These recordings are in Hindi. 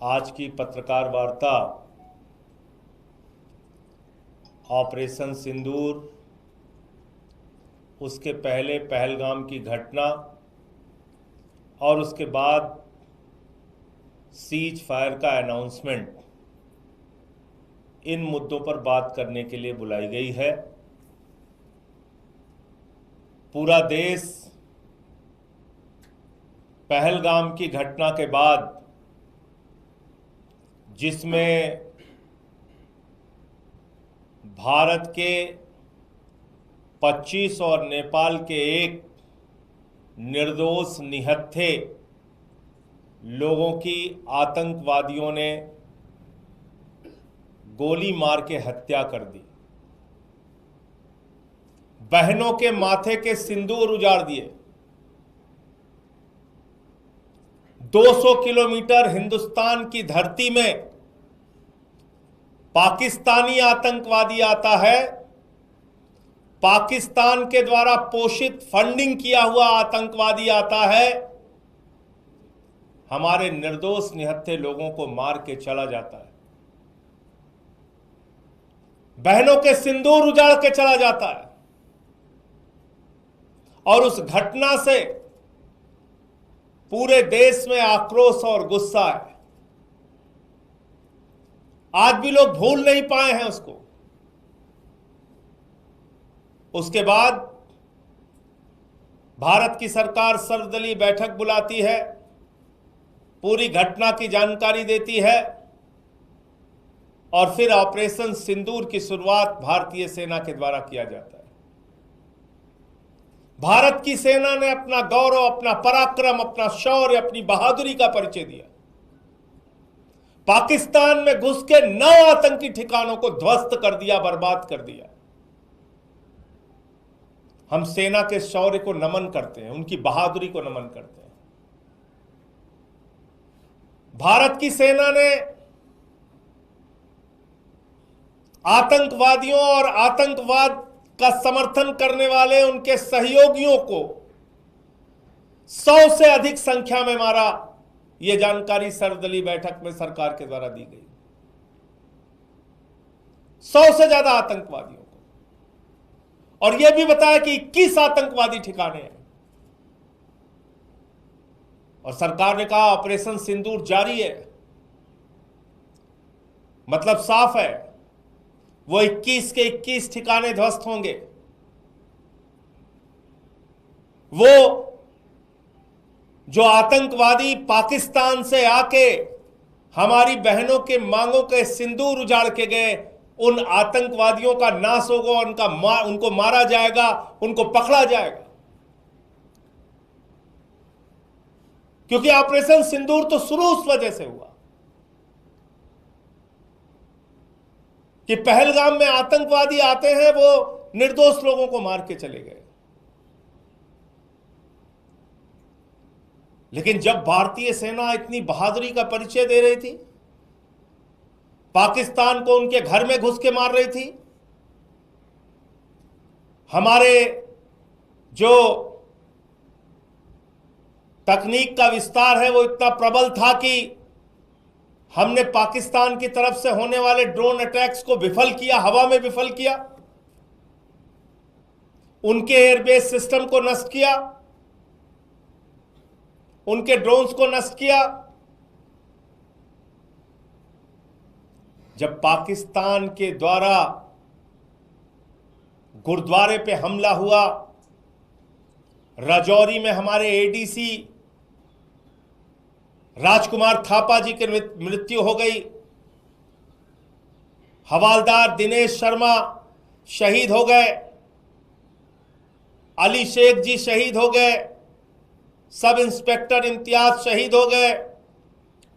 आज की पत्रकार वार्ता ऑपरेशन सिंदूर, उसके पहले पहलगाम की घटना और उसके बाद सीज फायर का अनाउंसमेंट, इन मुद्दों पर बात करने के लिए बुलाई गई है। पूरा देश पहलगाम की घटना के बाद, जिसमें भारत के 25 और नेपाल के एक निर्दोष निहत्थे लोगों की आतंकवादियों ने गोली मार के हत्या कर दी, बहनों के माथे के सिंदूर उजाड़ दिए। 200 किलोमीटर हिंदुस्तान की धरती में पाकिस्तानी आतंकवादी आता है, पाकिस्तान के द्वारा पोषित फंडिंग किया हुआ आतंकवादी आता है, हमारे निर्दोष निहत्थे लोगों को मार के चला जाता है, बहनों के सिंदूर उजाड़ के चला जाता है। और उस घटना से पूरे देश में आक्रोश और गुस्सा है। आज भी लोग भूल नहीं पाए हैं उसको। उसके बाद भारत की सरकार सर्वदलीय बैठक बुलाती है, पूरी घटना की जानकारी देती है और फिर ऑपरेशन सिंदूर की शुरुआत भारतीय सेना के द्वारा किया जाता है। भारत की सेना ने अपना गौरव, अपना पराक्रम, अपना शौर्य, अपनी बहादुरी का परिचय दिया। पाकिस्तान में घुस के 9 आतंकी ठिकानों को ध्वस्त कर दिया, बर्बाद कर दिया। हम सेना के शौर्य को नमन करते हैं, उनकी बहादुरी को नमन करते हैं। भारत की सेना ने आतंकवादियों और आतंकवाद का समर्थन करने वाले उनके सहयोगियों को 100 से अधिक संख्या में मारा। यह जानकारी सर्वदलीय बैठक में सरकार के द्वारा दी गई। 100 से ज्यादा आतंकवादियों को, और यह भी बताया कि 21 आतंकवादी ठिकाने हैं। और सरकार ने कहा ऑपरेशन सिंदूर जारी है। मतलब साफ है, वो 21 के 21 ठिकाने ध्वस्त होंगे। वो जो आतंकवादी पाकिस्तान से आके हमारी बहनों के मांगों के सिंदूर उजाड़ के गए, उन आतंकवादियों का नाश होगा, उनको मारा जाएगा, उनको पकड़ा जाएगा। क्योंकि ऑपरेशन सिंदूर तो शुरू उस वजह से हुआ कि पहलगाम में आतंकवादी आते हैं, वो निर्दोष लोगों को मार के चले गए। लेकिन जब भारतीय सेना इतनी बहादुरी का परिचय दे रही थी, पाकिस्तान को उनके घर में घुस के मार रही थी, हमारे जो तकनीक का विस्तार है वो इतना प्रबल था कि हमने पाकिस्तान की तरफ से होने वाले ड्रोन अटैक्स को विफल किया, हवा में विफल किया, उनके एयरबेस सिस्टम को नष्ट किया, उनके ड्रोन्स को नष्ट किया। जब पाकिस्तान के द्वारा गुरुद्वारे पे हमला हुआ, राजौरी में हमारे एडीसी राजकुमार थापा जी की मृत्यु हो गई, हवालदार दिनेश शर्मा शहीद हो गए, अली शेख जी शहीद हो गए, सब इंस्पेक्टर इम्तियाज शहीद हो गए,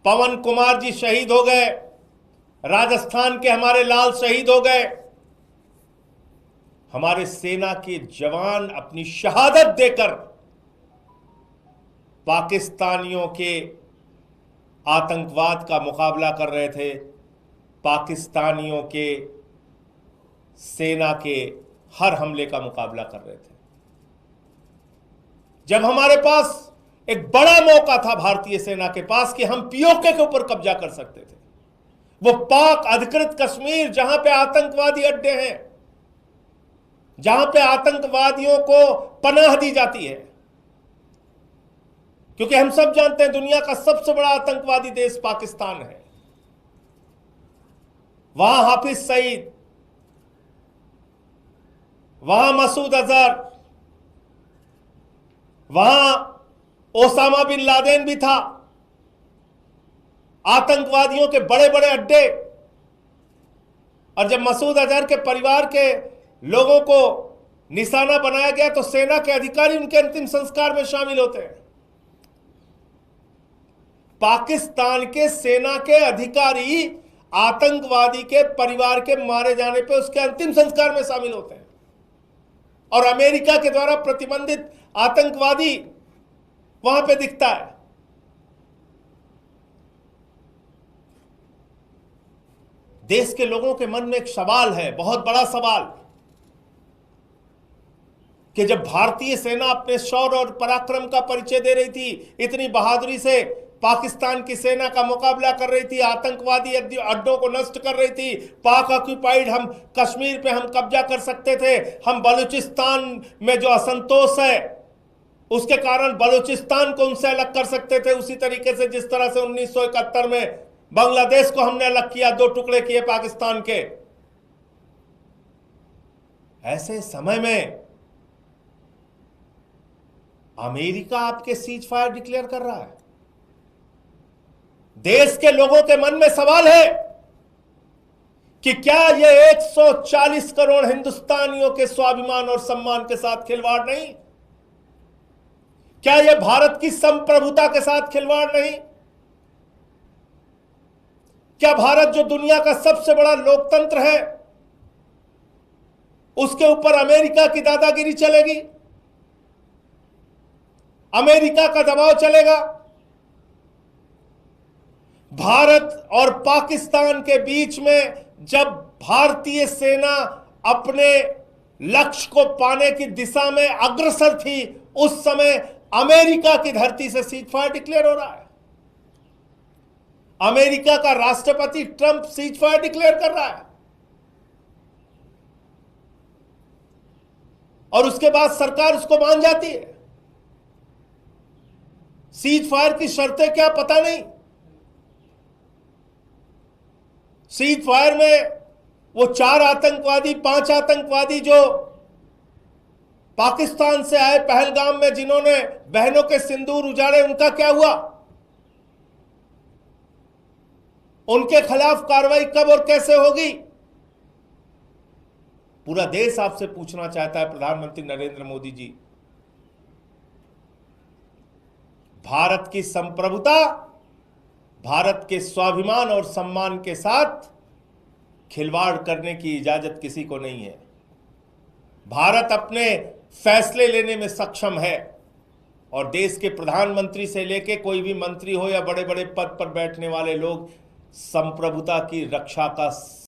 पवन कुमार जी शहीद हो गए, राजस्थान के हमारे लाल शहीद हो गए। हमारे सेना के जवान अपनी शहादत देकर पाकिस्तानियों के आतंकवाद का मुकाबला कर रहे थे, पाकिस्तानियों के सेना के हर हमले का मुकाबला कर रहे थे। जब हमारे पास एक बड़ा मौका था भारतीय सेना के पास कि हम पीओके के ऊपर कब्जा कर सकते थे। वो पाक अधिकृत कश्मीर जहां पे आतंकवादी अड्डे हैं, जहां पे आतंकवादियों को पनाह दी जाती है, क्योंकि हम सब जानते हैं दुनिया का सबसे बड़ा आतंकवादी देश पाकिस्तान है। वहां हाफिज सईद, वहां मसूद अजहर, वहां ओसामा बिन लादेन भी था। आतंकवादियों के बड़े बड़े अड्डे। और जब मसूद अजहर के परिवार के लोगों को निशाना बनाया गया तो सेना के अधिकारी उनके अंतिम संस्कार में शामिल होते हैं। पाकिस्तान के सेना के अधिकारी आतंकवादी के परिवार के मारे जाने पर उसके अंतिम संस्कार में शामिल होते हैं। और अमेरिका के द्वारा प्रतिबंधित आतंकवादी वहां पे दिखता है। देश के लोगों के मन में एक सवाल है, बहुत बड़ा सवाल, कि जब भारतीय सेना अपने शौर्य और पराक्रम का परिचय दे रही थी, इतनी बहादुरी से पाकिस्तान की सेना का मुकाबला कर रही थी, आतंकवादी अड्डों को नष्ट कर रही थी, पाक ऑक्यूपाइड हम कश्मीर पे हम कब्जा कर सकते थे, हम बलूचिस्तान में जो असंतोष है उसके कारण बलूचिस्तान को उनसे अलग कर सकते थे, उसी तरीके से जिस तरह से 1971 में बांग्लादेश को हमने अलग किया, 2 टुकड़े किए पाकिस्तान के। ऐसे समय में अमेरिका आपके सीज फायर डिक्लेयर कर रहा है। देश के लोगों के मन में सवाल है कि क्या यह 140 करोड़ हिंदुस्तानियों के स्वाभिमान और सम्मान के साथ खिलवाड़ नहीं? क्या यह भारत की संप्रभुता के साथ खिलवाड़ नहीं? क्या भारत जो दुनिया का सबसे बड़ा लोकतंत्र है उसके ऊपर अमेरिका की दादागिरी चलेगी? अमेरिका का दबाव चलेगा? भारत और पाकिस्तान के बीच में जब भारतीय सेना अपने लक्ष्य को पाने की दिशा में अग्रसर थी, उस समय अमेरिका की धरती से सीज फायर डिक्लेयर हो रहा है। अमेरिका का राष्ट्रपति ट्रंप सीज फायर डिक्लेयर कर रहा है और उसके बाद सरकार उसको मान जाती है। सीज फायर की शर्तें क्या पता नहीं। सीज फायर में वो 4 आतंकवादी 5 आतंकवादी जो पाकिस्तान से आए पहलगाम में, जिन्होंने बहनों के सिंदूर उजाड़े, उनका क्या हुआ? उनके खिलाफ कार्रवाई कब और कैसे होगी? पूरा देश आपसे पूछना चाहता है प्रधानमंत्री नरेंद्र मोदी जी। भारत की संप्रभुता, भारत के स्वाभिमान और सम्मान के साथ खिलवाड़ करने की इजाजत किसी को नहीं है। भारत अपने फैसले लेने में सक्षम है और देश के प्रधानमंत्री से लेके कोई भी मंत्री हो या बड़े बड़े पद पर बैठने वाले लोग संप्रभुता की रक्षा का